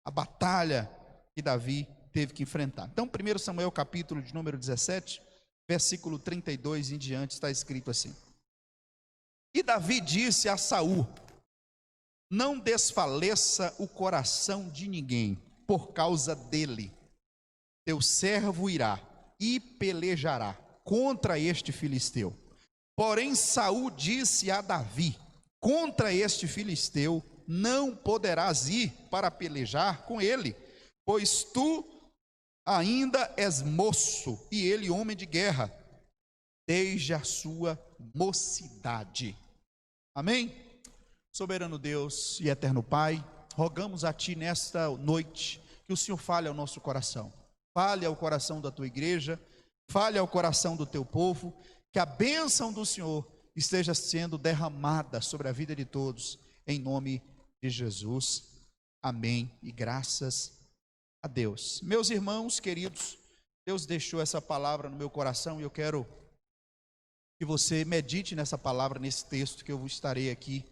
a batalha que Davi teve que enfrentar. Então, 1 Samuel capítulo de número 17, versículo 32 em diante, está escrito assim: E Davi disse a Saul: Não desfaleça o coração de ninguém por causa dele. Teu servo irá e pelejará contra este filisteu. Porém Saul disse a Davi: Contra este filisteu não poderás ir para pelejar com ele, pois tu ainda és moço e ele homem de guerra, desde a sua mocidade. Amém? Soberano Deus e eterno Pai, rogamos a Ti nesta noite que o Senhor fale ao nosso coração, fale ao coração da Tua igreja, fale ao coração do Teu povo, que a bênção do Senhor esteja sendo derramada sobre a vida de todos, em nome de Jesus. Amém e graças a Deus. Meus irmãos queridos, Deus deixou essa palavra no meu coração e eu quero que você medite nessa palavra, nesse texto que eu estarei aqui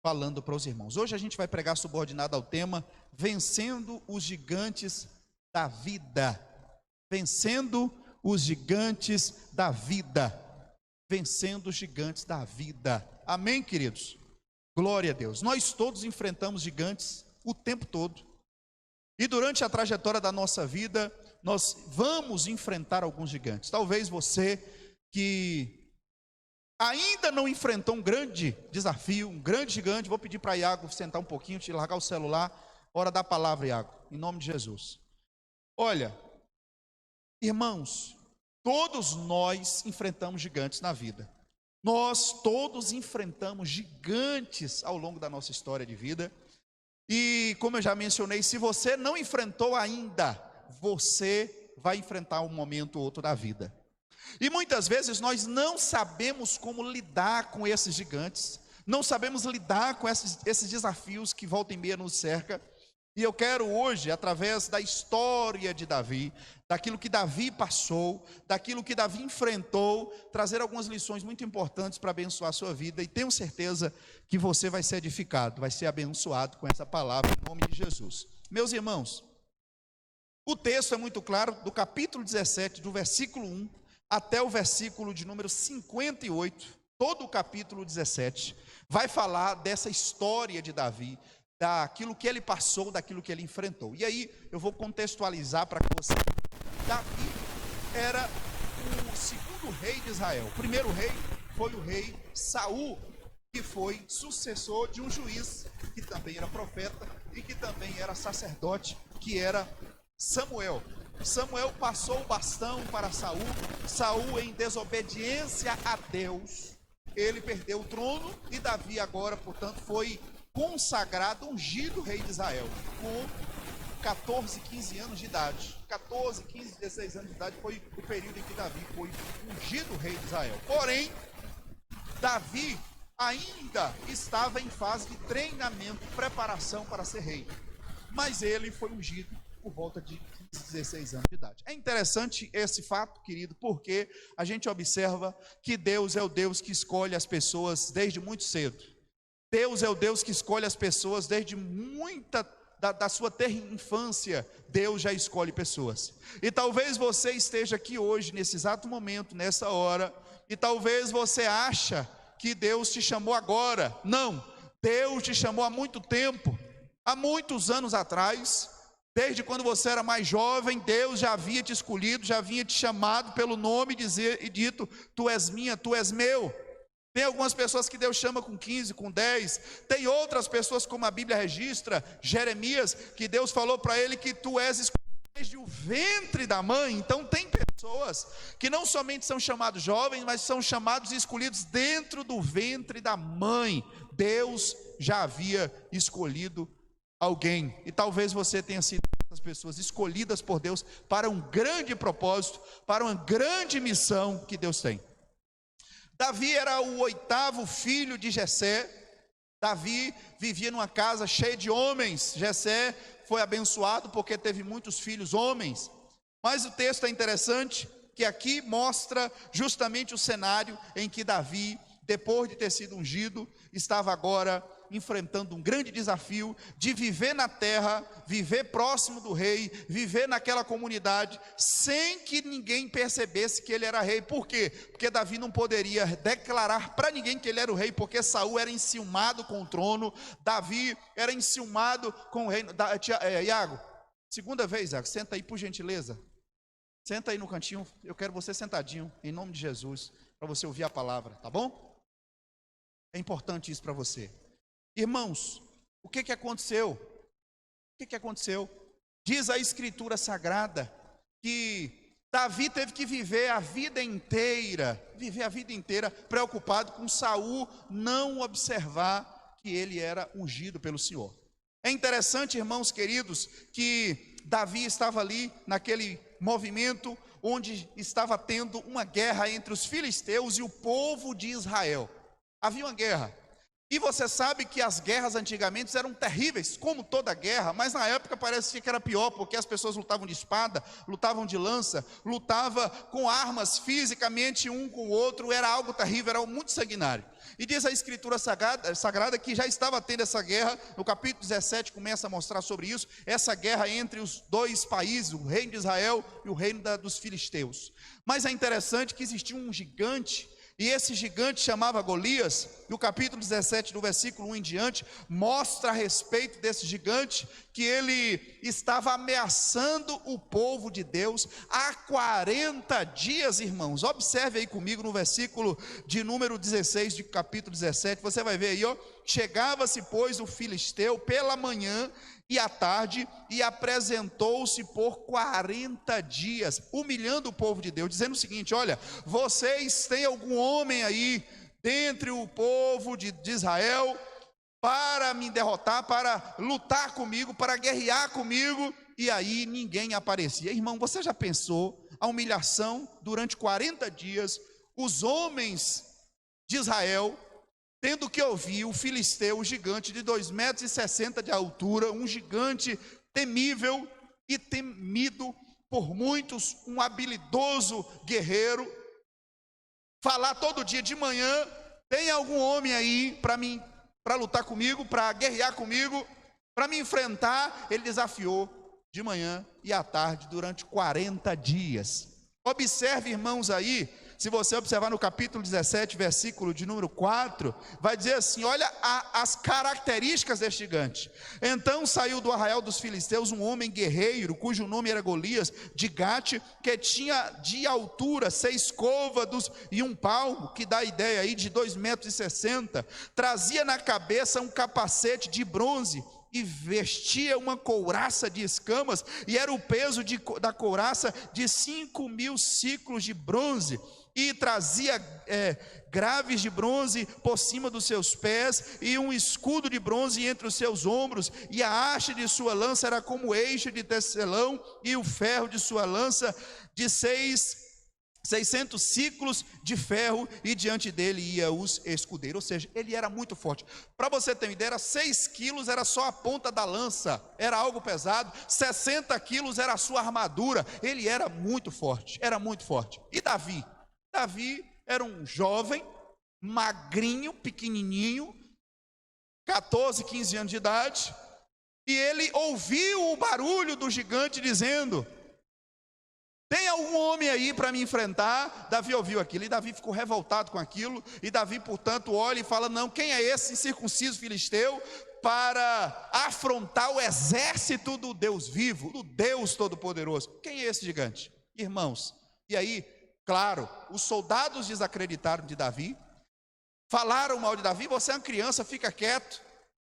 falando para os irmãos. Hoje a gente vai pregar subordinado ao tema Vencendo os Gigantes da Vida. Vencendo os gigantes da vida. Vencendo os gigantes da vida. Amém, queridos? Glória a Deus. Nós todos enfrentamos gigantes o tempo todo. E durante a trajetória da nossa vida, nós vamos enfrentar alguns gigantes. Talvez você que ainda não enfrentou um grande desafio, um grande gigante. Vou pedir para Iago sentar um pouquinho, te largar o celular. Hora da palavra, Iago, em nome de Jesus. Olha, irmãos, todos nós enfrentamos gigantes na vida. Nós todos enfrentamos gigantes ao longo da nossa história de vida. E como eu já mencionei, se você não enfrentou ainda, você vai enfrentar um momento ou outro da vida. E muitas vezes nós não sabemos como lidar com esses gigantes, não sabemos lidar com esses desafios que volta e meia nos cerca. E eu quero hoje, através da história de Davi, daquilo que Davi passou, daquilo que Davi enfrentou, trazer algumas lições muito importantes para abençoar a sua vida. E tenho certeza que você vai ser edificado, vai ser abençoado com essa palavra, em nome de Jesus. Meus irmãos, o texto é muito claro, do capítulo 17, do versículo 1, até o versículo de número 58, todo o capítulo 17, vai falar dessa história de Davi, daquilo que ele passou, daquilo que ele enfrentou. E aí eu vou contextualizar para você. Davi era o segundo rei de Israel. O primeiro rei foi o rei Saul, que foi sucessor de um juiz, que também era profeta, e que também era sacerdote, que era Samuel. Samuel passou o bastão para Saul. Saul, em desobediência a Deus, ele perdeu o trono, e Davi agora, portanto, foi consagrado, ungido rei de Israel, com 14, 15 anos de idade. 14, 15, 16 anos de idade foi o período em que Davi foi ungido rei de Israel. Porém, Davi ainda estava em fase de treinamento, preparação para ser rei. Mas ele foi ungido por volta de 16 anos de idade. É interessante esse fato, querido, porque a gente observa que Deus é o Deus que escolhe as pessoas desde muito cedo. Deus é o Deus que escolhe as pessoas desde muita da sua terra infância. Deus já escolhe pessoas. E talvez você esteja aqui hoje, nesse exato momento, nessa hora, e talvez você acha que Deus te chamou agora. Não, Deus te chamou há muito tempo, há muitos anos atrás. Desde quando você era mais jovem, Deus já havia te escolhido, já havia te chamado pelo nome e dito: tu és minha, tu és meu. Tem algumas pessoas que Deus chama com 15, com 10. Tem outras pessoas, como a Bíblia registra, Jeremias, que Deus falou para ele que tu és escolhido desde o ventre da mãe. Então tem pessoas que não somente são chamados jovens, mas são chamados e escolhidos dentro do ventre da mãe. Deus já havia escolhido alguém, e talvez você tenha sido essas pessoas escolhidas por Deus para um grande propósito, para uma grande missão que Deus tem. Davi era o 8º filho de Jessé. Davi vivia numa casa cheia de homens. Jessé foi abençoado porque teve muitos filhos homens. Mas o texto é interessante, que aqui mostra justamente o cenário em que Davi, depois de ter sido ungido, estava agora enfrentando um grande desafio de viver na terra, viver próximo do rei, viver naquela comunidade, sem que ninguém percebesse que ele era rei. Por quê? Porque Davi não poderia declarar para ninguém que ele era o rei, porque Saul era enciumado com o trono, Davi era enciumado com o reino. Iago, segunda vez, Iago, senta aí por gentileza. Senta aí no cantinho, eu quero você sentadinho, em nome de Jesus, para você ouvir a palavra, tá bom? É importante isso para você. Irmãos, o que aconteceu? O que aconteceu? Diz a Escritura Sagrada que Davi teve que viver a vida inteira preocupado com Saul não observar que ele era ungido pelo Senhor. É interessante, irmãos queridos, que Davi estava ali naquele movimento onde estava tendo uma guerra entre os filisteus e o povo de Israel. Havia uma guerra. E você sabe que as guerras antigamente eram terríveis, como toda guerra, mas na época parecia que era pior, porque as pessoas lutavam de espada, lutavam de lança, lutavam com armas fisicamente um com o outro, era algo terrível, era algo muito sanguinário. E diz a Escritura Sagrada que já estava tendo essa guerra, no capítulo 17 começa a mostrar sobre isso, essa guerra entre os dois países, o reino de Israel e o reino dos filisteus. Mas é interessante que existia um gigante, e esse gigante chamava Golias, e o capítulo 17, do versículo 1 em diante, mostra a respeito desse gigante, que ele estava ameaçando o povo de Deus há 40 dias, irmãos. Observe aí comigo no versículo de número 16, de capítulo 17, você vai ver aí, ó. Chegava-se, pois, o filisteu pela manhã e à tarde, e apresentou-se por 40 dias, humilhando o povo de Deus, dizendo o seguinte: olha, vocês têm algum homem aí, dentre o povo de Israel, para me derrotar, para lutar comigo, para guerrear comigo? E aí ninguém aparecia. Irmão, você já pensou a humilhação durante 40 dias, os homens de Israel tendo que ouvir o filisteu, o gigante de 2,60 metros de altura, um gigante temível e temido por muitos, um habilidoso guerreiro, falar todo dia de manhã: tem algum homem aí para lutar comigo, para guerrear comigo, para me enfrentar? Ele desafiou de manhã e à tarde durante 40 dias. Observe, irmãos, aí, se você observar no capítulo 17, versículo de número 4, vai dizer assim: olha as características deste gigante. Então saiu do arraial dos filisteus um homem guerreiro, cujo nome era Golias, de Gate, que tinha de altura 6 côvados e um palmo, que dá a ideia aí de 2,60 metros, trazia na cabeça um capacete de bronze, e vestia uma couraça de escamas, e era o peso da couraça de 5.000 ciclos de bronze, e trazia graves de bronze por cima dos seus pés, e um escudo de bronze entre os seus ombros, e a haste de sua lança era como eixo de tecelão, e o ferro de sua lança de 600 ciclos de ferro, e diante dele ia os escudeiros. Ou seja, ele era muito forte. Para você ter uma ideia, 6 quilos era só a ponta da lança, era algo pesado. 60 quilos era a sua armadura. Ele era muito forte, era muito forte. E Davi era um jovem, magrinho, pequenininho, 14, 15 anos de idade, e ele ouviu o barulho do gigante dizendo: tem algum homem aí para me enfrentar? Davi ouviu aquilo, e Davi ficou revoltado com aquilo, e Davi, portanto, olha e fala: não, quem é esse incircunciso filisteu para afrontar o exército do Deus vivo, do Deus Todo-Poderoso? Quem é esse gigante? Irmãos, e aí, claro, os soldados desacreditaram de Davi, falaram mal de Davi: você é uma criança, fica quieto.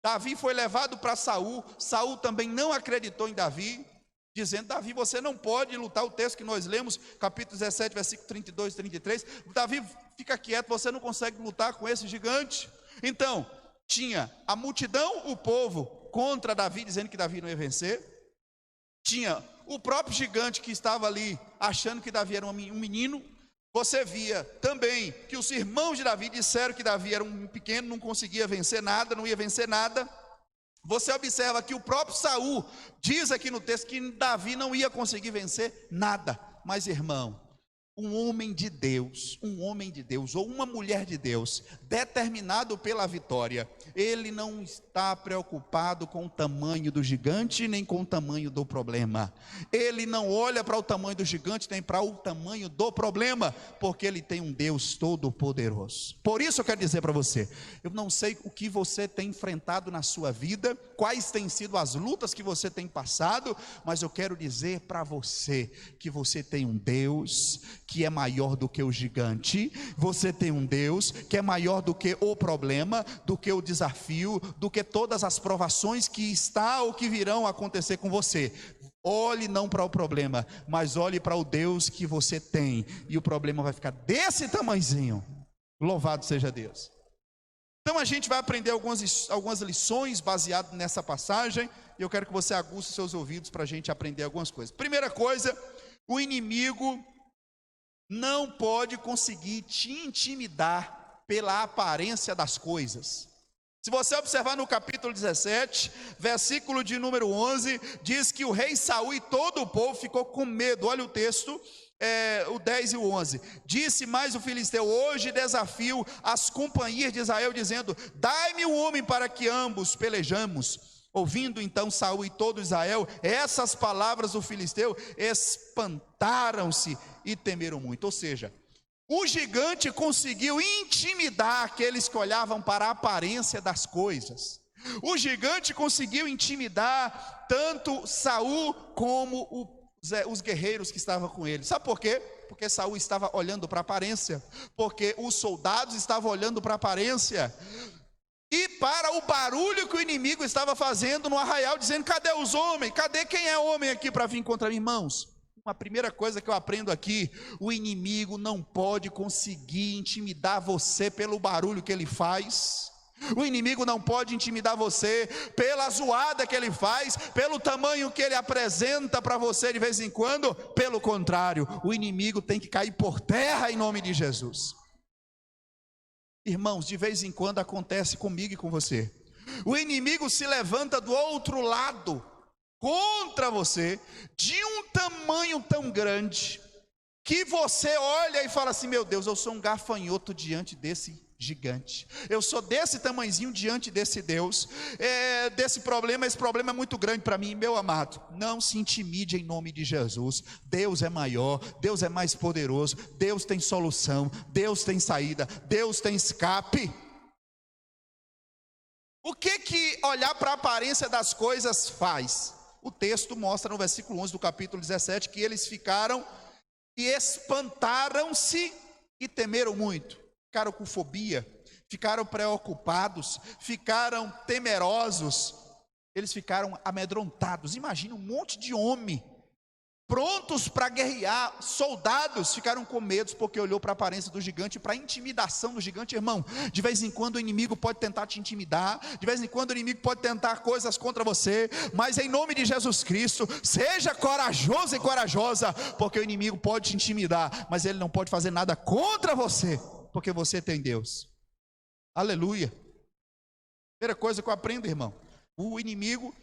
Davi foi levado para Saul, Saul também não acreditou em Davi, dizendo: Davi, você não pode lutar. O texto que nós lemos, capítulo 17, versículo 32 e 33, Davi, fica quieto, você não consegue lutar com esse gigante. Então, tinha a multidão, o povo, contra Davi, dizendo que Davi não ia vencer. Tinha o próprio gigante que estava ali, achando que Davi era um menino. Você via também que os irmãos de Davi disseram que Davi era um pequeno, não conseguia vencer nada, não ia vencer nada. Você observa que o próprio Saul diz aqui no texto que Davi não ia conseguir vencer nada. Mas, irmão, um homem de Deus, ou uma mulher de Deus, determinado pela vitória, ele não está preocupado com o tamanho do gigante, nem com o tamanho do problema. Ele não olha para o tamanho do gigante, nem para o tamanho do problema, porque ele tem um Deus todo-poderoso. Por isso eu quero dizer para você, eu não sei o que você tem enfrentado na sua vida, quais têm sido as lutas que você tem passado, mas eu quero dizer para você, que você tem um Deus que é maior do que o gigante. Você tem um Deus que é maior do que o problema, do que o desafio, do que todas as provações que está ou que virão acontecer com você. Olhe não para o problema, mas olhe para o Deus que você tem, e o problema vai ficar desse tamanhozinho. Louvado seja Deus. Então a gente vai aprender algumas lições baseadas nessa passagem, e eu quero que você aguce seus ouvidos para a gente aprender algumas coisas. Primeira coisa, o inimigo não pode conseguir te intimidar pela aparência das coisas. Se você observar no capítulo 17, versículo de número 11, diz que o rei Saul e todo o povo ficou com medo. Olha o texto, o 10 e o 11. Disse mais o filisteu: hoje desafio as companhias de Israel, dizendo: dai-me um homem para que ambos pelejamos. Ouvindo então Saul e todo Israel essas palavras do filisteu, espantaram-se e temeram muito. Ou seja, o gigante conseguiu intimidar aqueles que olhavam para a aparência das coisas. O gigante conseguiu intimidar tanto Saul como os guerreiros que estavam com ele. Sabe por quê? Porque Saul estava olhando para a aparência, porque os soldados estavam olhando para a aparência, e para o barulho que o inimigo estava fazendo no arraial, dizendo: cadê os homens? Cadê quem é homem aqui para vir contra mim? Irmãos, uma primeira coisa que eu aprendo aqui: o inimigo não pode conseguir intimidar você pelo barulho que ele faz. O inimigo não pode intimidar você pela zoada que ele faz, pelo tamanho que ele apresenta para você de vez em quando. Pelo contrário, o inimigo tem que cair por terra em nome de Jesus. Irmãos, de vez em quando acontece comigo e com você. O inimigo se levanta do outro lado contra você, de um tamanho tão grande, que você olha e fala assim: meu Deus, eu sou um gafanhoto diante desse gigante, eu sou desse tamanhozinho diante desse Deus, desse problema. Esse problema é muito grande para mim. Meu amado, não se intimide em nome de Jesus. Deus é maior, Deus é mais poderoso, Deus tem solução, Deus tem saída, Deus tem escape. O que olhar para a aparência das coisas faz? O texto mostra no versículo 11 do capítulo 17, que eles ficaram e espantaram-se e temeram muito. Ficaram com fobia, ficaram preocupados, ficaram temerosos, eles ficaram amedrontados. Imagina um monte de homem prontos para guerrear, soldados, ficaram com medo, porque olhou para a aparência do gigante, para a intimidação do gigante. Irmão, de vez em quando o inimigo pode tentar te intimidar, de vez em quando o inimigo pode tentar coisas contra você, mas em nome de Jesus Cristo, seja corajoso e corajosa, porque o inimigo pode te intimidar, mas ele não pode fazer nada contra você, porque você tem Deus. Aleluia. Primeira coisa que eu aprendo, irmão: o inimigo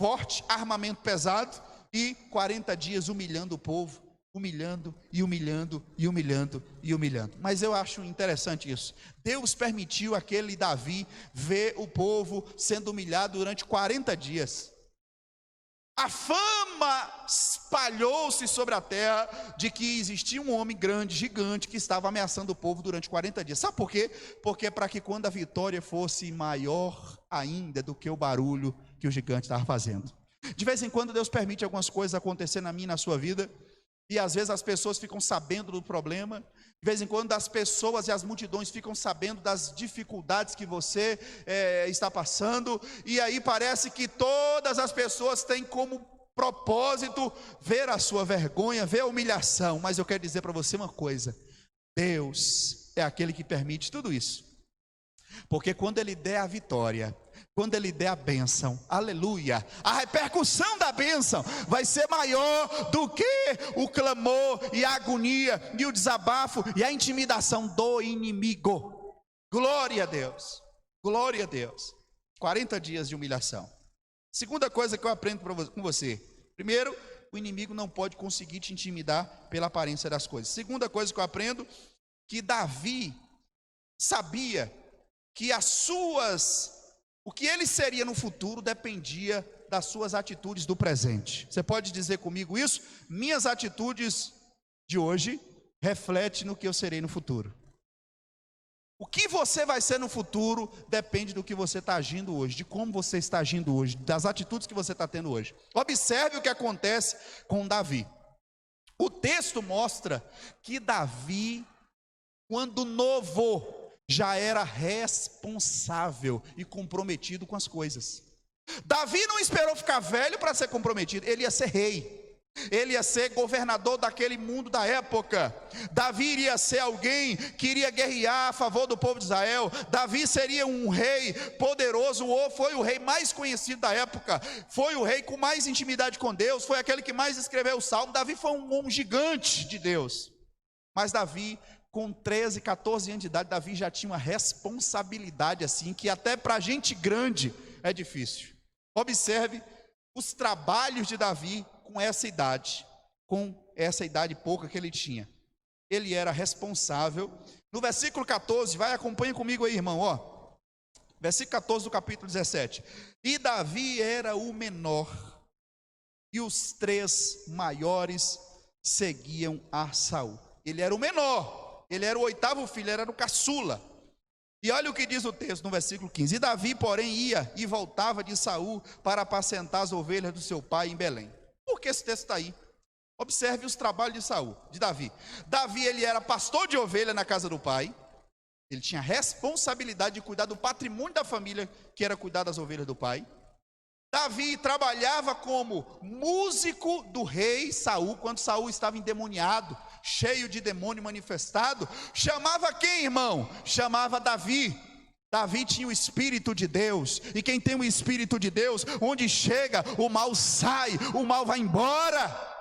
forte, armamento pesado, e 40 dias humilhando o povo, humilhando e humilhando e humilhando e humilhando. Mas eu acho interessante isso. Deus permitiu aquele Davi ver o povo sendo humilhado durante 40 dias. A fama espalhou-se sobre a terra de que existia um homem grande, gigante, que estava ameaçando o povo durante 40 dias. Sabe por quê? Porque para que quando a vitória fosse maior ainda do que o barulho que o gigante estava fazendo. De vez em quando Deus permite algumas coisas acontecer na minha e na sua vida, e às vezes as pessoas ficam sabendo do problema. De vez em quando as pessoas e as multidões ficam sabendo das dificuldades que você está passando, e aí parece que todas as pessoas têm como propósito ver a sua vergonha, ver a humilhação. Mas eu quero dizer para você uma coisa: Deus é aquele que permite tudo isso, porque quando Ele der a vitória, quando Ele der a bênção, aleluia, a repercussão da bênção vai ser maior do que o clamor e a agonia e o desabafo e a intimidação do inimigo. Glória a Deus, glória a Deus. 40 dias de humilhação. Segunda coisa que eu aprendo com você: primeiro, o inimigo não pode conseguir te intimidar pela aparência das coisas. Segunda coisa que eu aprendo, que Davi sabia que o que ele seria no futuro dependia das suas atitudes do presente. Você pode dizer comigo isso? Minhas atitudes de hoje refletem no que eu serei no futuro. O que você vai ser no futuro depende do que você está agindo hoje, de como você está agindo hoje, das atitudes que você está tendo hoje. Observe o que acontece com Davi. O texto mostra que Davi, quando novo, já era responsável e comprometido com as coisas. Davi não esperou ficar velho para ser comprometido, ele ia ser rei. Ele ia ser governador daquele mundo da época. Davi iria ser alguém que iria guerrear a favor do povo de Israel. Davi seria um rei poderoso, ou foi o rei mais conhecido da época, foi o rei com mais intimidade com Deus, foi aquele que mais escreveu o salmo. Davi foi um gigante de Deus. Mas Davi, com 13, 14 anos de idade, Davi já tinha uma responsabilidade assim, que até para gente grande é difícil. Observe os trabalhos de Davi com essa idade pouca que ele tinha. Ele era responsável. No versículo 14, acompanha comigo aí, irmão, ó. Versículo 14 do capítulo 17. E Davi era o menor, e os 3 maiores seguiam a Saul. Ele era o menor, ele era o 8º filho, ele era o caçula. E olha o que diz o texto no versículo 15. E Davi, porém, ia e voltava de Saul para apacentar as ovelhas do seu pai em Belém. Por que esse texto está aí? Observe os trabalhos de Davi. Davi, ele era pastor de ovelha na casa do pai. Ele tinha responsabilidade de cuidar do patrimônio da família, que era cuidar das ovelhas do pai. Davi trabalhava como músico do rei Saul, quando Saul estava endemoniado, cheio de demônio manifestado. Chamava quem, irmão? Chamava Davi. Davi tinha o Espírito de Deus, e quem tem o Espírito de Deus, onde chega, o mal sai, o mal vai embora,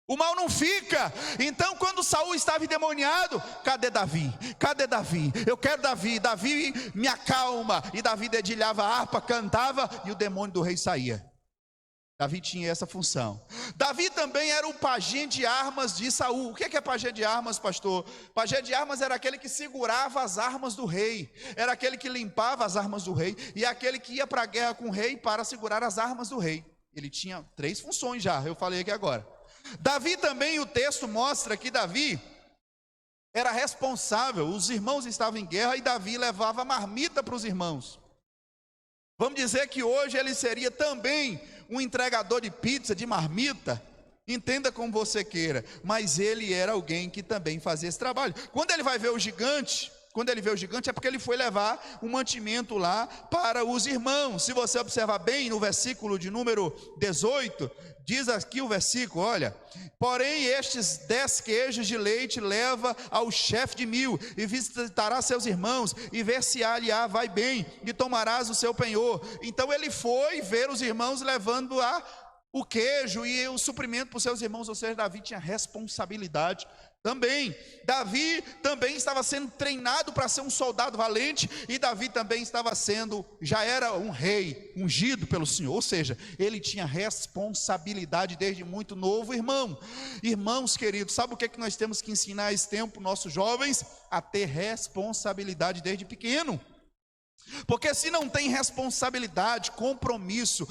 o mal não fica. Então, quando Saul estava endemoniado, cadê Davi? Cadê Davi? Eu quero Davi. Davi me acalma. E Davi dedilhava a harpa, cantava, e o demônio do rei saía. Davi tinha essa função. Davi também era o pajem de armas de Saul. O que é pajem de armas, pastor? Pajem de armas era aquele que segurava as armas do rei, era aquele que limpava as armas do rei, e aquele que ia para a guerra com o rei para segurar as armas do rei. Ele tinha 3 funções já, eu falei aqui agora. Davi também, o texto mostra que Davi era responsável. Os irmãos estavam em guerra e Davi levava marmita para os irmãos. Vamos dizer que hoje ele seria também um entregador de pizza, de marmita, entenda como você queira, mas ele era alguém que também fazia esse trabalho. Quando ele vai ver o gigante, é porque ele foi levar um mantimento lá para os irmãos. Se você observar bem no versículo de número 18, diz aqui o versículo, olha: porém estes 10 queijos de leite leva ao chefe de 1000, e visitará seus irmãos, e ver se lhe vai bem, e tomarás o seu penhor. Então ele foi ver os irmãos levando o queijo e o suprimento para os seus irmãos. Ou seja, Davi tinha responsabilidade também. Davi também estava sendo treinado para ser um soldado valente, e Davi também já era um rei ungido pelo Senhor. Ou seja, ele tinha responsabilidade desde muito novo, irmãos queridos. Sabe o que nós temos que ensinar a esse tempo, nossos jovens? A ter responsabilidade desde pequeno. Porque se não tem responsabilidade, compromisso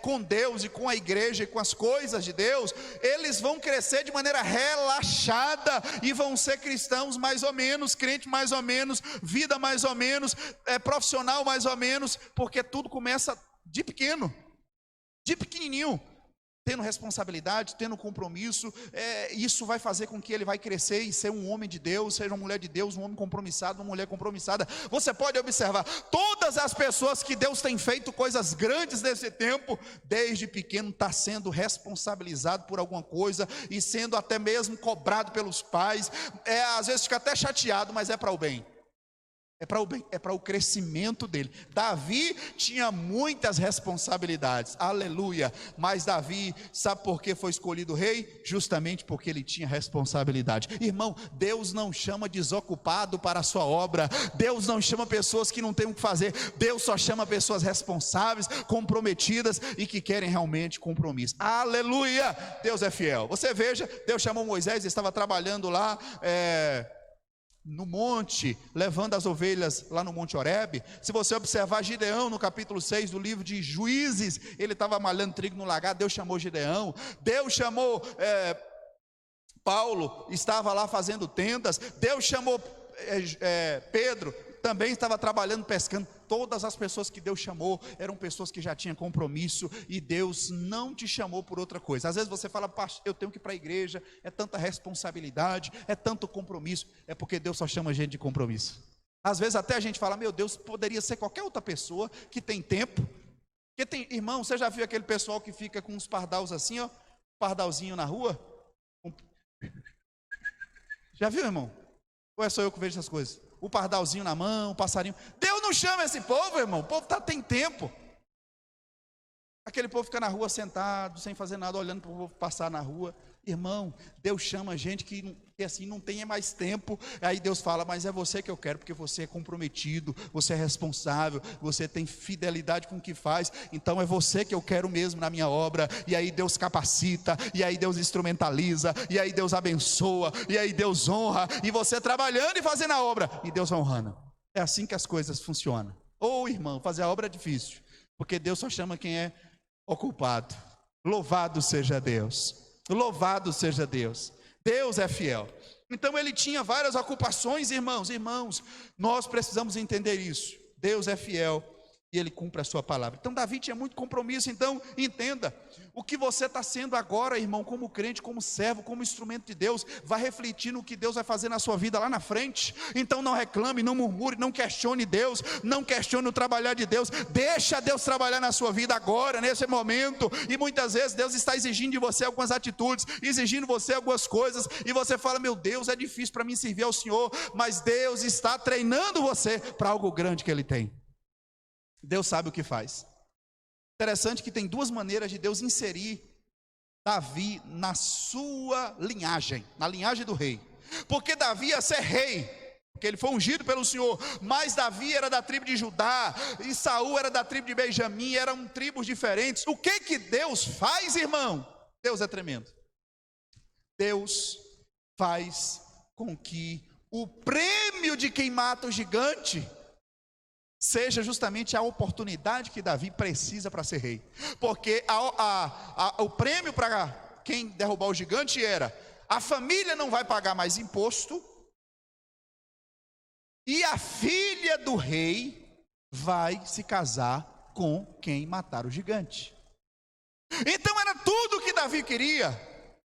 com Deus e com a igreja e com as coisas de Deus, eles vão crescer de maneira relaxada e vão ser cristãos mais ou menos, crente mais ou menos, vida mais ou menos, profissional mais ou menos, porque tudo começa de pequeno, de pequenininho. Tendo responsabilidade, tendo compromisso, isso vai fazer com que ele vai crescer e ser um homem de Deus, ser uma mulher de Deus, um homem compromissado, uma mulher compromissada. Você pode observar, todas as pessoas que Deus tem feito coisas grandes nesse tempo, desde pequeno está sendo responsabilizado por alguma coisa, e sendo até mesmo cobrado pelos pais, às vezes fica até chateado, mas é para o bem. É para o bem, é para o crescimento dele. Davi tinha muitas responsabilidades, aleluia. Mas Davi, sabe por que foi escolhido rei? Justamente porque ele tinha responsabilidade. Irmão, Deus não chama desocupado para a sua obra. Deus não chama pessoas que não têm o que fazer. Deus só chama pessoas responsáveis, comprometidas e que querem realmente compromisso. Aleluia, Deus é fiel. Você veja, Deus chamou Moisés, ele estava trabalhando lá, no monte, levando as ovelhas lá no Monte Horebe. Se você observar Gideão no capítulo 6 do livro de Juízes, ele estava malhando trigo no lagar, Deus chamou Gideão. Deus chamou Paulo, estava lá fazendo tendas. Deus chamou Pedro, também estava trabalhando, pescando. Todas as pessoas que Deus chamou eram pessoas que já tinham compromisso, e Deus não te chamou por outra coisa. Às vezes você fala, pastor, eu tenho que ir para a igreja, é tanta responsabilidade, é tanto compromisso. É porque Deus só chama gente de compromisso. Às vezes até a gente fala, meu Deus, poderia ser qualquer outra pessoa que tem tempo. Porque tem, irmão, você já viu aquele pessoal que fica com uns pardaus assim, ó, pardalzinho na rua? Já viu, irmão? Ou é só eu que vejo essas coisas? O pardalzinho na mão, o passarinho. Deus não chama esse povo, irmão. O povo tem tempo. Aquele povo fica na rua sentado, sem fazer nada, olhando para o povo passar na rua. Irmão, Deus chama gente que assim não tem mais tempo. Aí Deus fala, mas é você que eu quero, porque você é comprometido, você é responsável, você tem fidelidade com o que faz. Então é você que eu quero mesmo na minha obra. E aí Deus capacita, e aí Deus instrumentaliza, e aí Deus abençoa, e aí Deus honra, e você trabalhando e fazendo a obra, e Deus vai honrando. É assim que as coisas funcionam. Irmão, fazer a obra é difícil, porque Deus só chama quem é ocupado. Louvado seja Deus. Louvado seja Deus. Deus é fiel. Então ele tinha várias ocupações, irmãos. Nós precisamos entender isso. Deus é fiel e ele cumpre a sua palavra. Então Davi tinha muito compromisso. Então entenda, o que você está sendo agora, irmão, como crente, como servo, como instrumento de Deus, vai refletir no que Deus vai fazer na sua vida lá na frente. Então não reclame, não murmure, não questione Deus, não questione o trabalhar de Deus. Deixa Deus trabalhar na sua vida agora, nesse momento. E muitas vezes Deus está exigindo de você algumas atitudes, exigindo de você algumas coisas, e você fala, meu Deus, é difícil para mim servir ao Senhor. Mas Deus está treinando você para algo grande que Ele tem. Deus sabe o que faz. Interessante que tem duas maneiras de Deus inserir Davi na sua linhagem, na linhagem do rei. Porque Davi ia ser rei, porque ele foi ungido pelo Senhor. Mas Davi era da tribo de Judá, e Saul era da tribo de Benjamim, eram tribos diferentes. O que Deus faz, irmão? Deus é tremendo. Deus faz com que o prêmio de quem mata o gigante seja justamente a oportunidade que Davi precisa para ser rei. Porque o prêmio para quem derrubar o gigante era: a família não vai pagar mais imposto, e a filha do rei vai se casar com quem matar o gigante. Então era tudo o que Davi queria.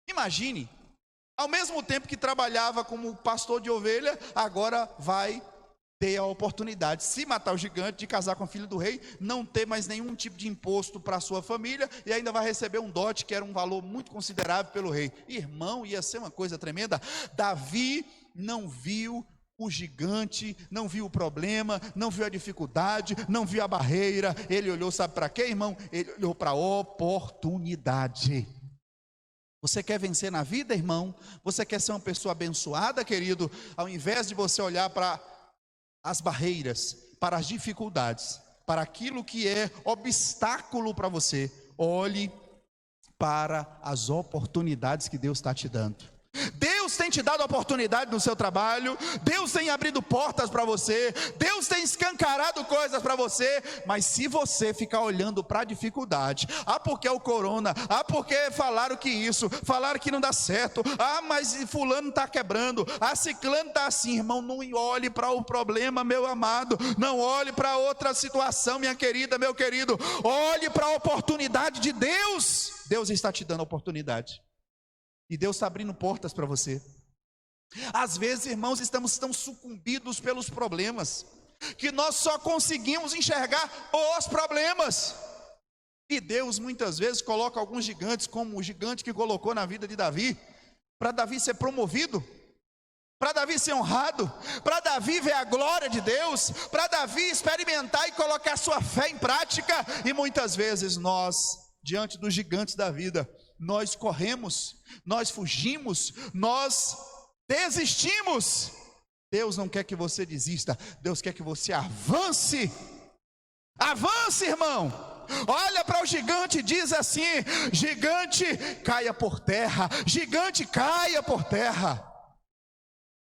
Imagine, ao mesmo tempo que trabalhava como pastor de ovelha, agora vai ter a oportunidade, se matar o gigante, de casar com a filha do rei, não ter mais nenhum tipo de imposto para a sua família, e ainda vai receber um dote, que era um valor muito considerável pelo rei. Irmão, ia ser uma coisa tremenda. Davi não viu o gigante, não viu o problema, não viu a dificuldade, não viu a barreira. Ele olhou, sabe para quê, irmão? Ele olhou para a oportunidade. Você quer vencer na vida, irmão? Você quer ser uma pessoa abençoada, querido? Ao invés de você olhar para as barreiras, para as dificuldades, para aquilo que é obstáculo para você, olhe para as oportunidades que Deus está te dando. Deus tem te dado oportunidade no seu trabalho, Deus tem abrido portas para você, Deus tem escancarado coisas para você, mas se você ficar olhando para a dificuldade, porque é o corona, porque falaram que isso, falaram que não dá certo, mas fulano está quebrando, ciclano está assim, irmão, não olhe para o problema, meu amado, não olhe para outra situação, minha querida, meu querido, olhe para a oportunidade de Deus. Deus está te dando a oportunidade. E Deus está abrindo portas para você. Às vezes, irmãos, estamos tão sucumbidos pelos problemas, que nós só conseguimos enxergar os problemas. E Deus muitas vezes coloca alguns gigantes, como o gigante que colocou na vida de Davi, para Davi ser promovido. para Davi ser honrado, para Davi ver a glória de Deus, para Davi experimentar e colocar sua fé em prática. E muitas vezes nós, diante dos gigantes da vida, nós corremos, nós fugimos, nós desistimos. Deus não quer que você desista, Deus quer que você avance. Avance, irmão. Olha para o gigante e diz assim: gigante, caia por terra, gigante, caia por terra.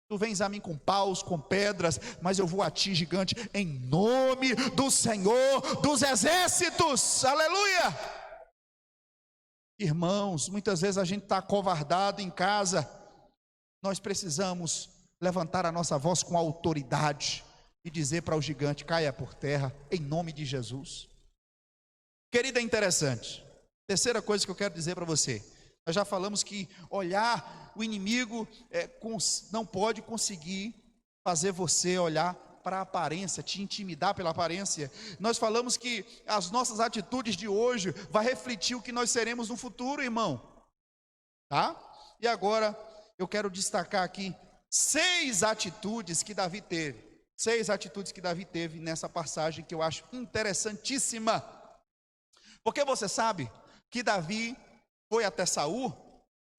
Tu vens a mim com paus, com pedras, mas eu vou a ti, gigante, em nome do Senhor dos exércitos. Aleluia! Irmãos, muitas vezes a gente está acovardado em casa. Nós precisamos levantar a nossa voz com autoridade e dizer para o gigante: caia por terra, em nome de Jesus. Querida, é interessante. Terceira coisa que eu quero dizer para você. Nós já falamos que olhar o inimigo não pode conseguir fazer você olhar para a aparência, te intimidar pela aparência. Nós falamos que as nossas atitudes de hoje vai refletir o que nós seremos no futuro, irmão. Tá? E agora eu quero destacar aqui 6 atitudes que Davi teve. 6 atitudes que Davi teve nessa passagem que eu acho interessantíssima. Porque você sabe que Davi foi até Saul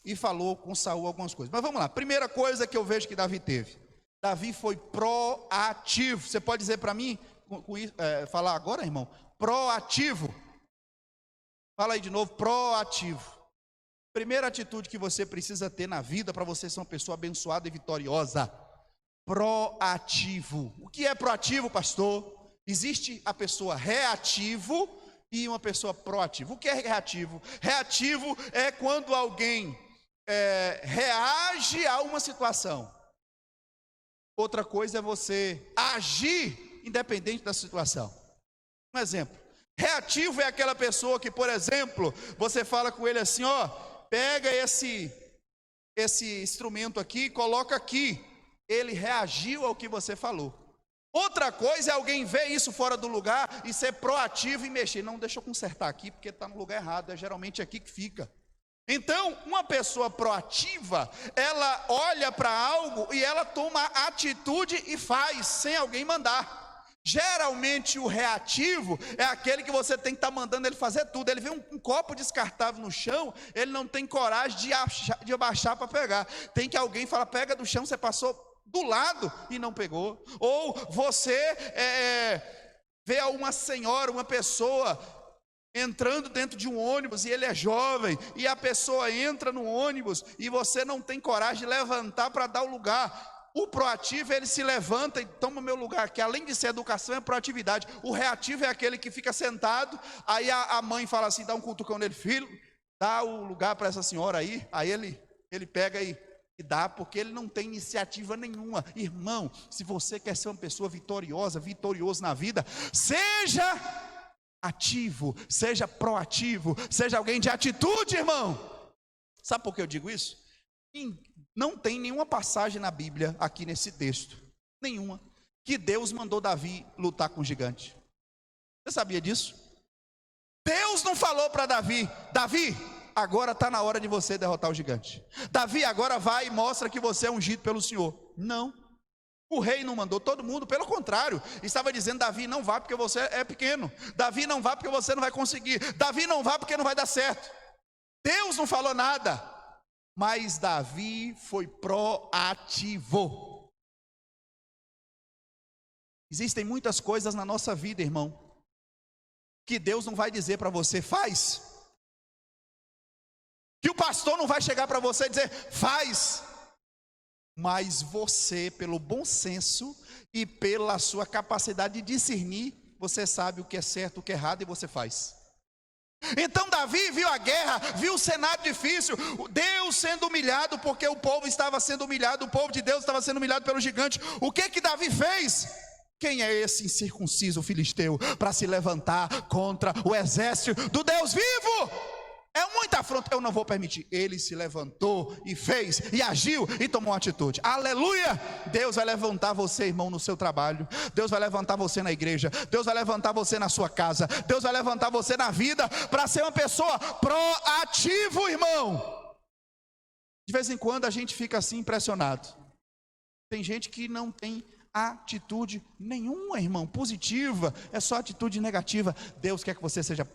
e falou com Saul algumas coisas. Mas vamos lá, primeira coisa que eu vejo que Davi teve. Davi foi proativo. Você pode dizer para mim, falar agora, irmão? Proativo. Fala aí de novo, proativo. Primeira atitude que você precisa ter na vida para você ser uma pessoa abençoada e vitoriosa. Proativo. O que é proativo, pastor? Existe a pessoa reativo e uma pessoa proativa. O que é reativo? Reativo é quando alguém reage a uma situação. Outra coisa é você agir independente da situação. Um exemplo. Reativo é aquela pessoa que, por exemplo, você fala com ele assim: ó, pega esse instrumento aqui, coloca aqui. Ele reagiu ao que você falou. Outra coisa é alguém ver isso fora do lugar e ser proativo e mexer. Não, deixa eu consertar aqui porque está no lugar errado, é geralmente aqui que fica. Então, uma pessoa proativa, ela olha para algo e ela toma atitude e faz, sem alguém mandar. Geralmente o reativo é aquele que você tem que estar mandando ele fazer tudo. Ele vê um copo descartável no chão, ele não tem coragem de abaixar para pegar. Tem que alguém falar: pega do chão, você passou do lado e não pegou. Ou você vê uma senhora, uma pessoa entrando dentro de um ônibus e ele é jovem, e a pessoa entra no ônibus e você não tem coragem de levantar para dar o lugar. O proativo, ele se levanta e toma o meu lugar, que além de ser educação é proatividade. O reativo é aquele que fica sentado, aí a mãe fala assim, dá um cutucão nele: filho, dá o lugar para essa senhora aí ele pega e dá, porque ele não tem iniciativa nenhuma. Irmão, se você quer ser uma pessoa vitorioso na vida, seja ativo, seja proativo, seja alguém de atitude, irmão. Sabe por que eu digo isso? Não tem nenhuma passagem na Bíblia, aqui nesse texto, nenhuma, que Deus mandou Davi lutar com o gigante. Você sabia disso? Deus não falou para Davi: Davi, agora está na hora de você derrotar o gigante. Davi, agora vai e mostra que você é ungido pelo Senhor. Não. O rei não mandou todo mundo, pelo contrário, estava dizendo: Davi, não vá porque você é pequeno. Davi, não vá porque você não vai conseguir. Davi, não vá porque não vai dar certo. Deus não falou nada, mas Davi foi proativo. Existem muitas coisas na nossa vida, irmão, que Deus não vai dizer para você: faz. Que o pastor não vai chegar para você e dizer: faz. Mas você, pelo bom senso e pela sua capacidade de discernir, você sabe o que é certo, o que é errado, e você faz. Então Davi viu a guerra, viu o cenário difícil, Deus sendo humilhado, porque o povo estava sendo humilhado, o povo de Deus estava sendo humilhado pelo gigante. O que Davi fez? Quem é esse incircunciso filisteu para se levantar contra o exército do Deus vivo? É muita afronta, eu não vou permitir. Ele se levantou e fez, e agiu, e tomou uma atitude. Aleluia! Deus vai levantar você, irmão, no seu trabalho. Deus vai levantar você na igreja. Deus vai levantar você na sua casa. Deus vai levantar você na vida, para ser uma pessoa proativo, irmão. De vez em quando a gente fica assim impressionado. Tem gente que não tem atitude nenhuma, irmão, positiva, é só atitude negativa. Deus quer que você seja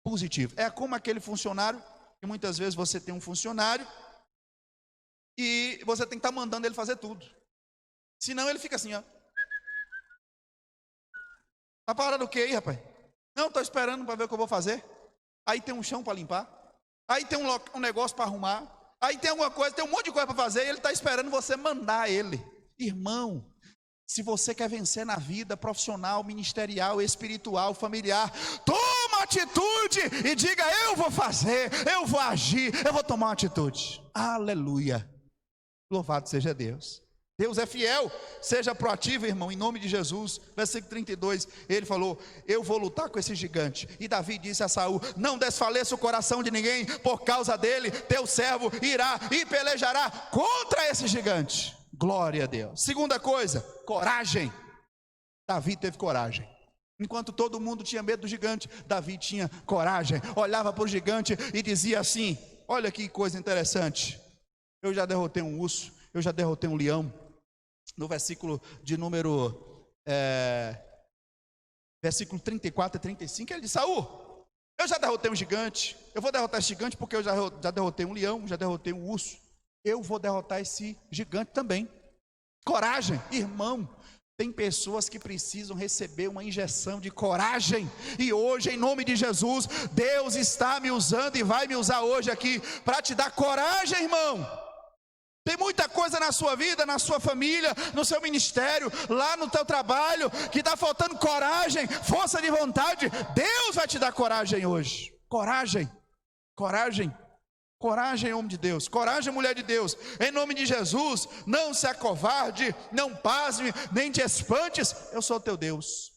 positivo. É como aquele funcionário, que muitas vezes você tem um funcionário e você tem que estar mandando ele fazer tudo. Senão ele fica assim, ó. Tá parado o quê aí, rapaz? Não, estou esperando para ver o que eu vou fazer. Aí tem um chão para limpar. Aí tem um negócio para arrumar. Aí tem alguma coisa, tem um monte de coisa para fazer. E ele está esperando você mandar ele. Irmão, se você quer vencer na vida profissional, ministerial, espiritual, familiar, toma atitude e diga: eu vou fazer, eu vou agir, eu vou tomar uma atitude. Aleluia. Louvado seja Deus. Deus é fiel, seja proativo, irmão, em nome de Jesus. Versículo 32, ele falou: eu vou lutar com esse gigante. E Davi disse a Saul: não desfaleça o coração de ninguém, por causa dele, teu servo irá e pelejará contra esse gigante. Glória a Deus. Segunda coisa, coragem. Davi teve coragem. Enquanto todo mundo tinha medo do gigante, Davi tinha coragem. Olhava para o gigante e dizia assim: olha que coisa interessante, eu já derrotei um urso, eu já derrotei um leão. No versículo de número versículo 34 e 35, ele diz: Saul, eu já derrotei um gigante, eu vou derrotar esse gigante porque eu já derrotei um leão, já derrotei um urso, eu vou derrotar esse gigante também. Coragem, irmão. Tem pessoas que precisam receber uma injeção de coragem, e hoje, em nome de Jesus, Deus está me usando e vai me usar hoje aqui para te dar coragem, irmão. Tem muita coisa na sua vida, na sua família, no seu ministério, lá no teu trabalho, que está faltando coragem, força de vontade. Deus vai te dar coragem hoje. Coragem, coragem, coragem, homem de Deus, coragem, mulher de Deus, em nome de Jesus. Não se acovarde, não pasme, nem te espantes, eu sou teu Deus.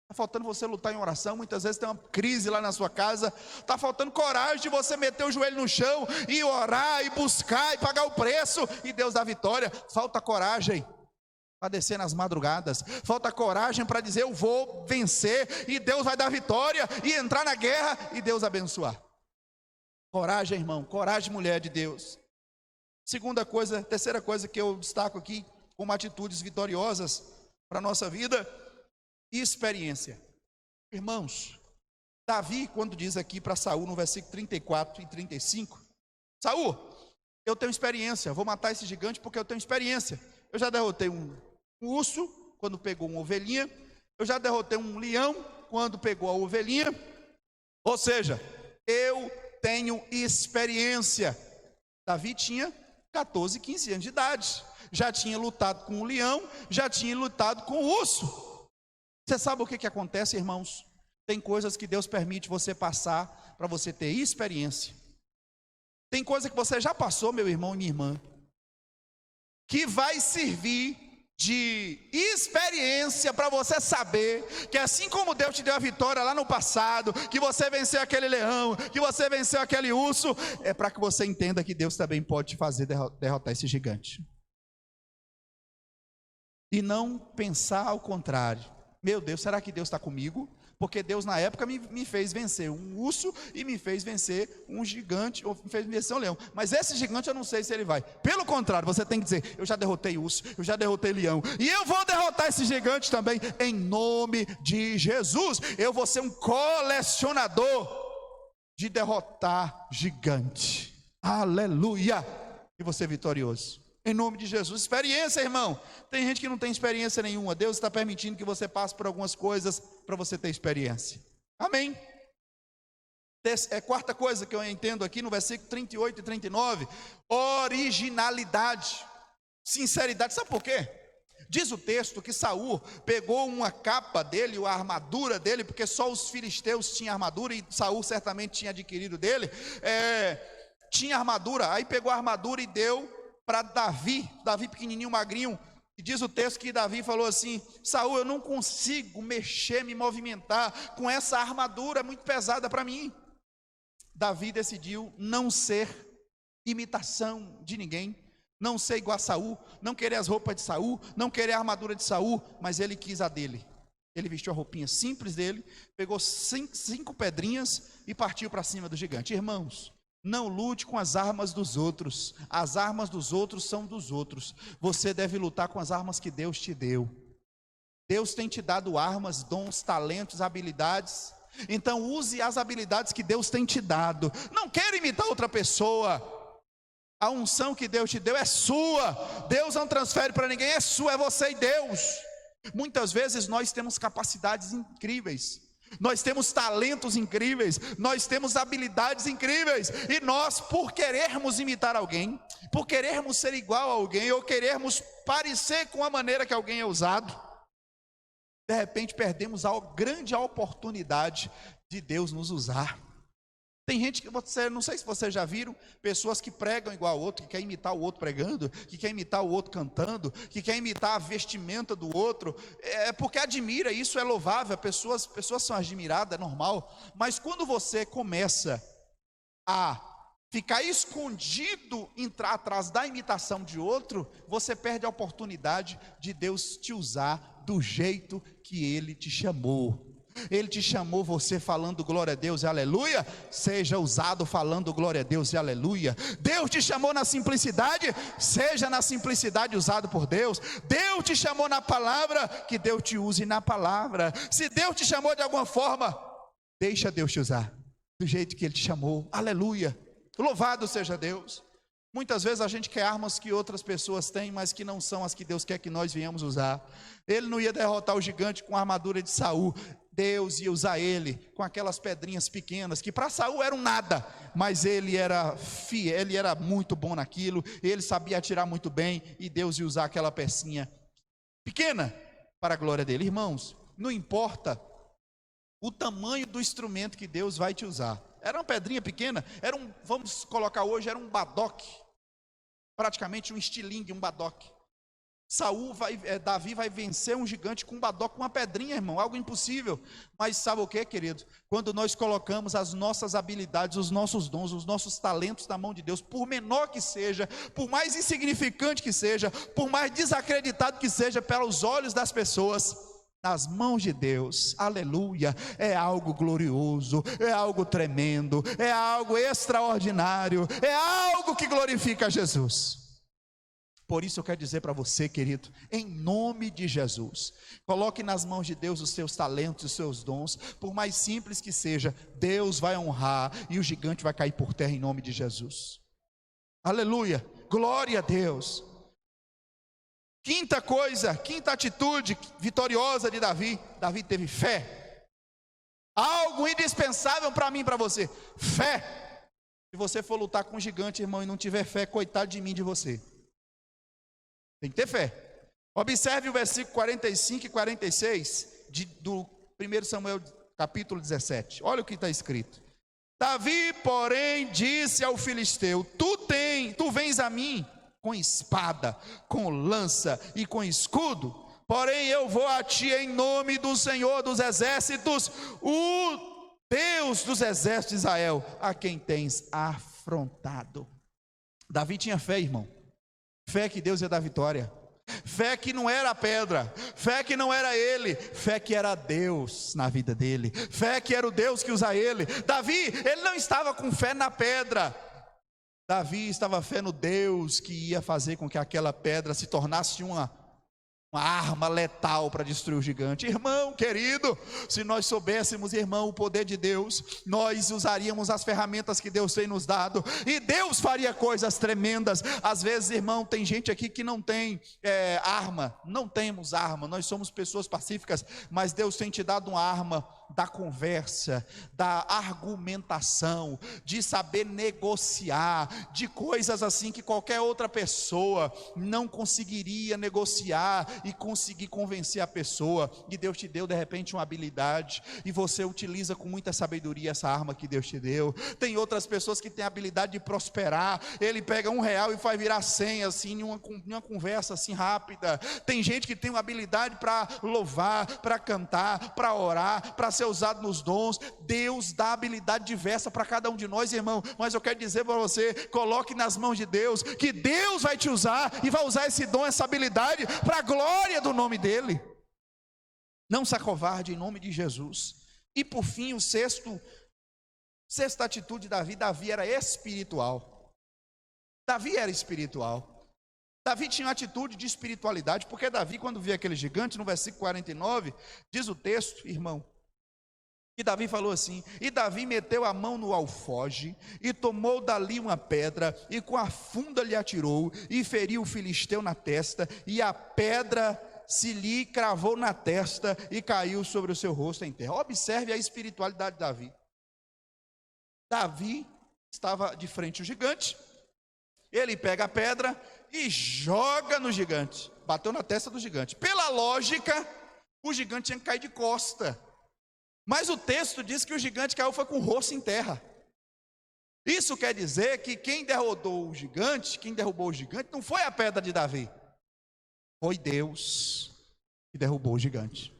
Está faltando você lutar em oração. Muitas vezes tem uma crise lá na sua casa, está faltando coragem de você meter o joelho no chão e orar, e buscar, e pagar o preço, e Deus dá vitória. Falta coragem para descer nas madrugadas, falta coragem para dizer: eu vou vencer, e Deus vai dar vitória, e entrar na guerra, e Deus abençoar. Coragem, irmão, coragem, mulher de Deus. Terceira coisa que eu destaco aqui, como atitudes vitoriosas para a nossa vida: experiência. Irmãos, Davi, quando diz aqui para Saul, no versículo 34 e 35, Saul, eu tenho experiência, vou matar esse gigante porque eu tenho experiência. Eu já derrotei um urso, quando pegou uma ovelhinha. Eu já derrotei um leão, quando pegou a ovelhinha. Ou seja, eu tenho experiência. Davi tinha 14, 15 anos de idade. Já tinha lutado com o leão, já tinha lutado com o urso. Você sabe o que acontece, irmãos? Tem coisas que Deus permite você passar para você ter experiência. Tem coisa que você já passou, meu irmão e minha irmã, que vai servir de experiência para você saber que assim como Deus te deu a vitória lá no passado, que você venceu aquele leão, que você venceu aquele urso, é para que você entenda que Deus também pode te fazer derrotar esse gigante. E não pensar ao contrário: meu Deus, será que Deus está comigo? Porque Deus na época me fez vencer um urso e me fez vencer um gigante, ou me fez vencer um leão. Mas esse gigante eu não sei se ele vai. Pelo contrário, você tem que dizer: eu já derrotei urso, eu já derrotei leão, e eu vou derrotar esse gigante também, em nome de Jesus. Eu vou ser um colecionador de derrotar gigante. Aleluia! E você vitorioso. Em nome de Jesus. Experiência, irmão. Tem gente que não tem experiência nenhuma. Deus está permitindo que você passe por algumas coisas para você ter experiência. Amém. Quarta coisa que eu entendo aqui no versículo 38 e 39: originalidade, sinceridade. Sabe por quê? Diz o texto que Saul pegou uma capa dele, a armadura dele, porque só os filisteus tinham armadura, e Saul certamente tinha adquirido dele, tinha armadura. Aí pegou a armadura e deu para Davi pequenininho, magrinho. E diz o texto que Davi falou assim: Saul, eu não consigo mexer, me movimentar com essa armadura, é muito pesada para mim. Davi decidiu não ser imitação de ninguém, não ser igual a Saul, não querer as roupas de Saul, não querer a armadura de Saul, mas ele quis a dele. Ele vestiu a roupinha simples dele, pegou cinco pedrinhas e partiu para cima do gigante. Irmãos, Não lute com as armas dos outros. As armas dos outros são dos outros. Você deve lutar com as armas que Deus te deu. Deus tem te dado armas, dons, talentos, habilidades. Então use as habilidades que Deus tem te dado. Não queira imitar outra pessoa. A unção que Deus te deu é sua. Deus não transfere para ninguém, é sua, é você e Deus. Muitas vezes nós temos capacidades incríveis. Nós temos talentos incríveis, nós temos habilidades incríveis, e nós, por querermos imitar alguém, por querermos ser igual a alguém, ou querermos parecer com a maneira que alguém é usado, de repente perdemos a grande oportunidade de Deus nos usar. Tem gente que você, não sei se vocês já viram, pessoas que pregam igual ao outro, que quer imitar o outro pregando, que quer imitar o outro cantando, que quer imitar a vestimenta do outro, porque admira, isso é louvável, pessoas são admiradas, é normal, mas quando você começa a ficar escondido, entrar atrás da imitação de outro, você perde a oportunidade de Deus te usar do jeito que Ele te chamou. Ele te chamou, você falando glória a Deus e aleluia, seja usado falando glória a Deus e aleluia. Deus te chamou na simplicidade, seja na simplicidade usado por Deus. Deus te chamou na palavra, que Deus te use na palavra. Se Deus te chamou de alguma forma, deixa Deus te usar do jeito que Ele te chamou, aleluia. Louvado seja Deus. Muitas vezes a gente quer armas que outras pessoas têm, mas que não são as que Deus quer que nós venhamos usar. Ele não ia derrotar o gigante com a armadura de Saul. Deus ia usar ele com aquelas pedrinhas pequenas, que para Saul eram nada, mas ele era fiel, ele era muito bom naquilo, ele sabia atirar muito bem, e Deus ia usar aquela pecinha pequena para a glória dele. Irmãos, não importa o tamanho do instrumento que Deus vai te usar. Era uma pedrinha pequena, vamos colocar hoje, era um badoque, praticamente um estilingue, um badoque. Davi vai vencer um gigante com um badoque, com uma pedrinha, irmão, algo impossível. Mas sabe o que, querido? Quando nós colocamos as nossas habilidades, os nossos dons, os nossos talentos na mão de Deus, por menor que seja, por mais insignificante que seja, por mais desacreditado que seja pelos olhos das pessoas, nas mãos de Deus, aleluia, é algo glorioso, é algo tremendo, é algo extraordinário, é algo que glorifica Jesus. Por isso eu quero dizer para você, querido, em nome de Jesus, coloque nas mãos de Deus os seus talentos, os seus dons, por mais simples que seja, Deus vai honrar e o gigante vai cair por terra em nome de Jesus. Aleluia, glória a Deus. Quinta coisa, quinta atitude vitoriosa de Davi. Davi teve fé. Algo indispensável para mim e para você, fé. Se você for lutar com um gigante, irmão, e não tiver fé, coitado de mim, de você. Tem que ter fé. Observe o versículo 45 e 46 do 1 Samuel capítulo 17. Olha o que está escrito. Davi, porém, disse ao filisteu: Tu vens a mim com espada, com lança e com escudo, porém eu vou a ti em nome do Senhor dos exércitos, o Deus dos exércitos de Israel, a quem tens afrontado. Davi tinha fé, irmão. Fé que Deus ia dar vitória, fé que não era a pedra, fé que não era ele, fé que era Deus na vida dele, fé que era o Deus que usa ele. Davi, ele não estava com fé na pedra, Davi estava fé no Deus que ia fazer com que aquela pedra se tornasse uma arma letal para destruir o gigante. Irmão querido, se nós soubéssemos, irmão, o poder de Deus, nós usaríamos as ferramentas que Deus tem nos dado, e Deus faria coisas tremendas. Às vezes, irmão, tem gente aqui que não tem arma, não temos arma, nós somos pessoas pacíficas, mas Deus tem te dado uma arma da conversa, da argumentação, de saber negociar, de coisas assim que qualquer outra pessoa não conseguiria negociar e conseguir convencer a pessoa. E Deus te deu de repente uma habilidade, e você utiliza com muita sabedoria essa arma que Deus te deu. Tem outras pessoas que têm a habilidade de prosperar, ele pega R$1 e faz virar 100 assim, em uma conversa assim rápida. Tem gente que tem uma habilidade para louvar, para cantar, para orar, para ser usado nos dons. Deus dá habilidade diversa para cada um de nós, irmão, mas eu quero dizer para você, coloque nas mãos de Deus, que Deus vai te usar, e vai usar esse dom, essa habilidade, para a glória do nome dele. Não se acovarde em nome de Jesus. E por fim, o sexto Sexta atitude de Davi: Davi era espiritual. Davi era espiritual. Davi tinha uma atitude de espiritualidade, porque Davi, quando via aquele gigante, no versículo 49, diz o texto, irmão, que Davi falou assim: e Davi meteu a mão no alfoge, e tomou dali uma pedra, e com a funda lhe atirou, e feriu o filisteu na testa, e a pedra se lhe cravou na testa, e caiu sobre o seu rosto em terra. Observe a espiritualidade de Davi. Davi estava de frente ao gigante, ele pega a pedra e joga no gigante, bateu na testa do gigante. Pela lógica, o gigante tinha que cair de costa, mas o texto diz que o gigante caiu foi com o rosto em terra. Isso quer dizer que quem derrubou o gigante não foi a pedra de Davi, foi Deus que derrubou o gigante.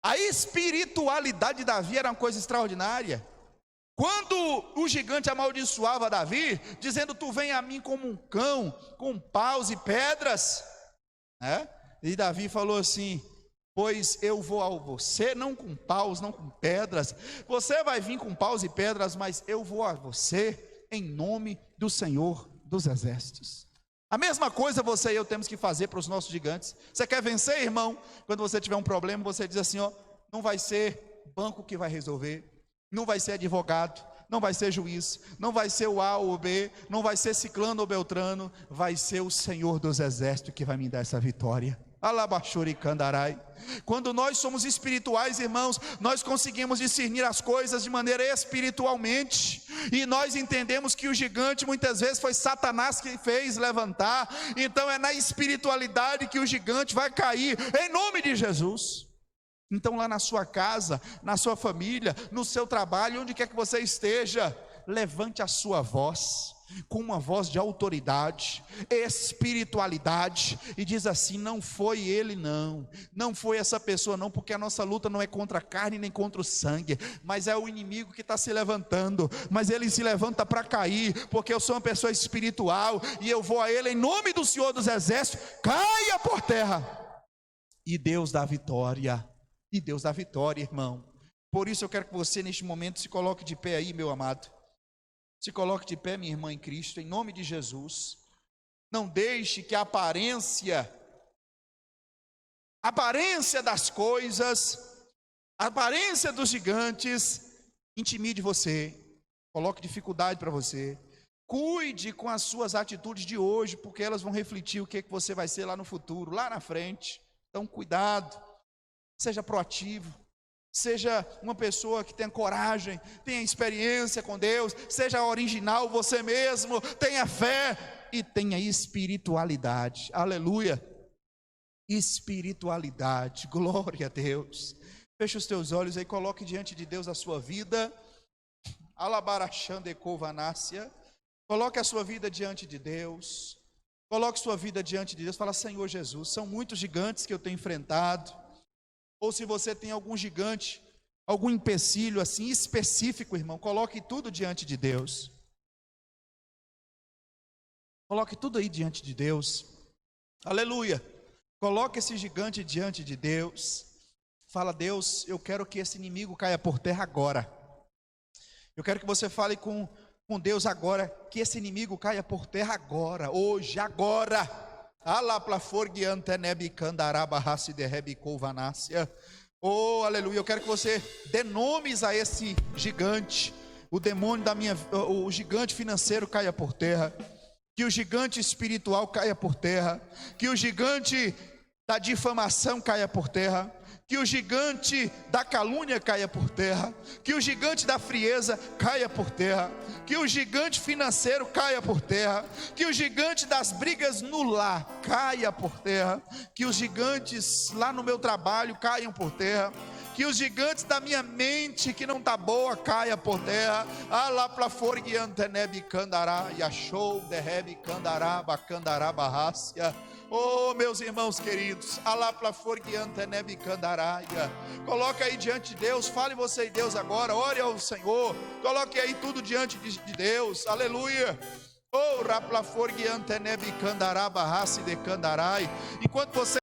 A espiritualidade de Davi era uma coisa extraordinária. Quando o gigante amaldiçoava Davi, dizendo: tu vem a mim como um cão, com paus e pedras, e Davi falou assim: pois eu vou a você, não com paus, não com pedras, você vai vir com paus e pedras, mas eu vou a você em nome do Senhor dos Exércitos. A mesma coisa você e eu temos que fazer para os nossos gigantes. Você quer vencer, irmão? Quando você tiver um problema, você diz assim: não vai ser banco que vai resolver, não vai ser advogado, não vai ser juiz, não vai ser o A ou o B, não vai ser ciclano ou beltrano, vai ser o Senhor dos Exércitos que vai me dar essa vitória. Alabachuri candarai. Quando nós somos espirituais, irmãos, nós conseguimos discernir as coisas de maneira espiritualmente, e nós entendemos que o gigante muitas vezes foi Satanás que fez levantar, então é na espiritualidade que o gigante vai cair, em nome de Jesus. Então lá na sua casa, na sua família, no seu trabalho, onde quer que você esteja, levante a sua voz, com uma voz de autoridade, espiritualidade, e diz assim: não foi ele não foi essa pessoa não, porque a nossa luta não é contra a carne nem contra o sangue, mas é o inimigo que está se levantando, mas ele se levanta para cair, porque eu sou uma pessoa espiritual, e eu vou a ele em nome do Senhor dos Exércitos, caia por terra, e Deus dá vitória. E Deus dá vitória, irmão. Por isso eu quero que você neste momento se coloque de pé aí, meu amado. Se coloque de pé, minha irmã em Cristo, em nome de Jesus. Não deixe que a aparência das coisas, a aparência dos gigantes, intimide você, coloque dificuldade para você. Cuide com as suas atitudes de hoje, porque elas vão refletir o que você vai ser lá no futuro, lá na frente. Então cuidado. Seja proativo, seja uma pessoa que tenha coragem, tenha experiência com Deus, seja original você mesmo, tenha fé e tenha espiritualidade. Aleluia! Espiritualidade, glória a Deus. Feche os teus olhos e coloque diante de Deus a sua vida. Alabarachandecovanácia. Coloque a sua vida diante de Deus. Coloque sua vida diante de Deus. Fala: Senhor Jesus, são muitos gigantes que eu tenho enfrentado. Ou se você tem algum gigante, algum empecilho assim específico, irmão, coloque tudo diante de Deus. Coloque tudo aí diante de Deus. Aleluia. Coloque esse gigante diante de Deus. Fala: Deus, eu quero que esse inimigo caia por terra agora. Eu quero que você fale com Deus agora, que esse inimigo caia por terra agora, hoje, agora. Oh, aleluia. Eu quero que você dê nomes a esse gigante. O gigante financeiro caia por terra, que o gigante espiritual caia por terra, que o gigante da difamação caia por terra, que o gigante da calúnia caia por terra, que o gigante da frieza caia por terra, que o gigante financeiro caia por terra, que o gigante das brigas no lar caia por terra, que os gigantes lá no meu trabalho caiam por terra, que os gigantes da minha mente que não está boa caia por terra. Oh, meus irmãos queridos, coloque aí diante de Deus, fale você e Deus agora, ore ao Senhor, coloque aí tudo diante de Deus, aleluia. Oh, enquanto você